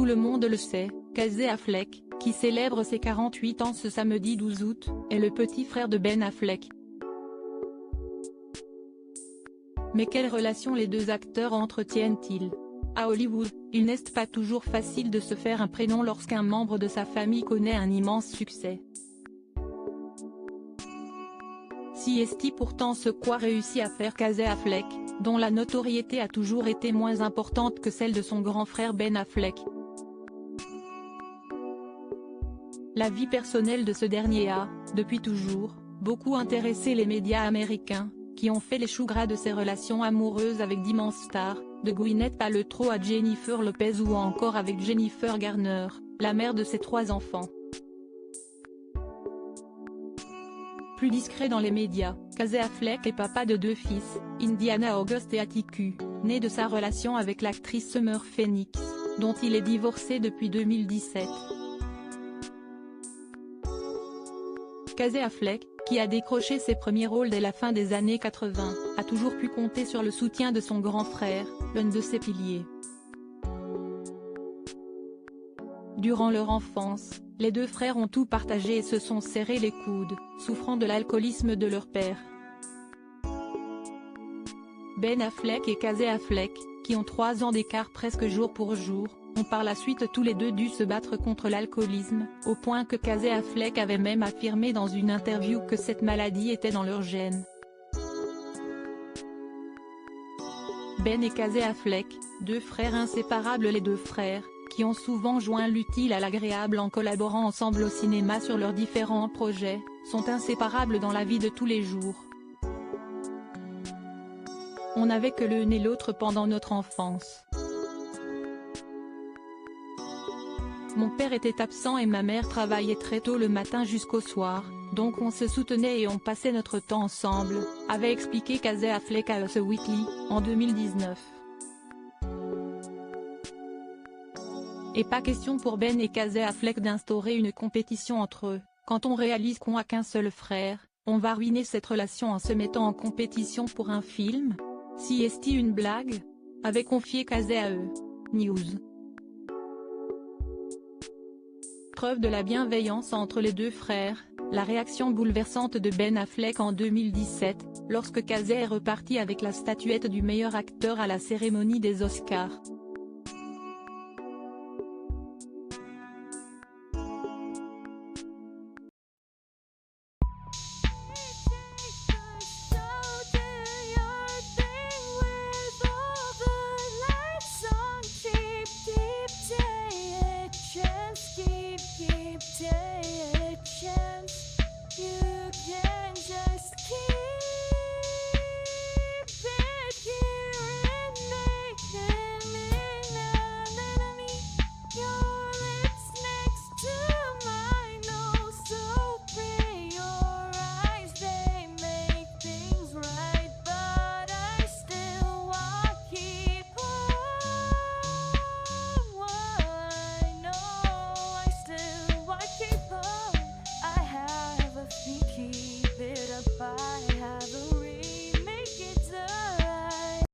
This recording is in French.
tout le monde le sait, Casey Affleck, qui célèbre ses 48 ans ce samedi 12 août, est le petit frère de Ben Affleck. Mais quelle relation les deux acteurs entretiennent-ils? À Hollywood, il n'est pas toujours facile de se faire un prénom lorsqu'un membre de sa famille connaît un immense succès. Si est pourtant ce qu'a réussi à faire Casey Affleck, dont la notoriété a toujours été moins importante que celle de son grand frère Ben Affleck. La vie personnelle de ce dernier a, depuis toujours, beaucoup intéressé les médias américains, qui ont fait les choux gras de ses relations amoureuses avec d'immenses stars, de Gwyneth Paltrow à Jennifer Lopez ou encore avec Jennifer Garner, la mère de ses 3 enfants. Plus discret dans les médias, Casey Affleck est papa de 2 fils, Indiana August et Atticus, nés de sa relation avec l'actrice Summer Phoenix, dont il est divorcé depuis 2017. Casey Affleck, qui a décroché ses premiers rôles dès la fin des années 80, a toujours pu compter sur le soutien de son grand frère, l'un de ses piliers. Durant leur enfance, les 2 frères ont tout partagé et se sont serrés les coudes, souffrant de l'alcoolisme de leur père. Ben Affleck et Casey Affleck, qui ont 3 ans d'écart presque jour pour jour, ont par la suite tous les deux dû se battre contre l'alcoolisme, au point que Casey Affleck avait même affirmé dans une interview que cette maladie était dans leur gène. Ben et Casey Affleck, 2 frères inséparables, les 2 frères, qui ont souvent joint l'utile à l'agréable en collaborant ensemble au cinéma sur leurs différents projets, sont inséparables dans la vie de tous les jours. On n'avait que l'un et l'autre pendant notre enfance. Mon père était absent et ma mère travaillait très tôt le matin jusqu'au soir, donc on se soutenait et on passait notre temps ensemble, avait expliqué Casey Affleck à Us Weekly, en 2019. Et pas question pour Ben et Casey Affleck d'instaurer une compétition entre eux. Quand on réalise qu'on a qu'un seul frère, on va ruiner cette relation en se mettant en compétition pour un film? Si est-ce une blague? Avait confié Casey à eux. News. Preuve de la bienveillance entre les 2 frères, la réaction bouleversante de Ben Affleck en 2017, lorsque Casey est reparti avec la statuette du meilleur acteur à la cérémonie des Oscars.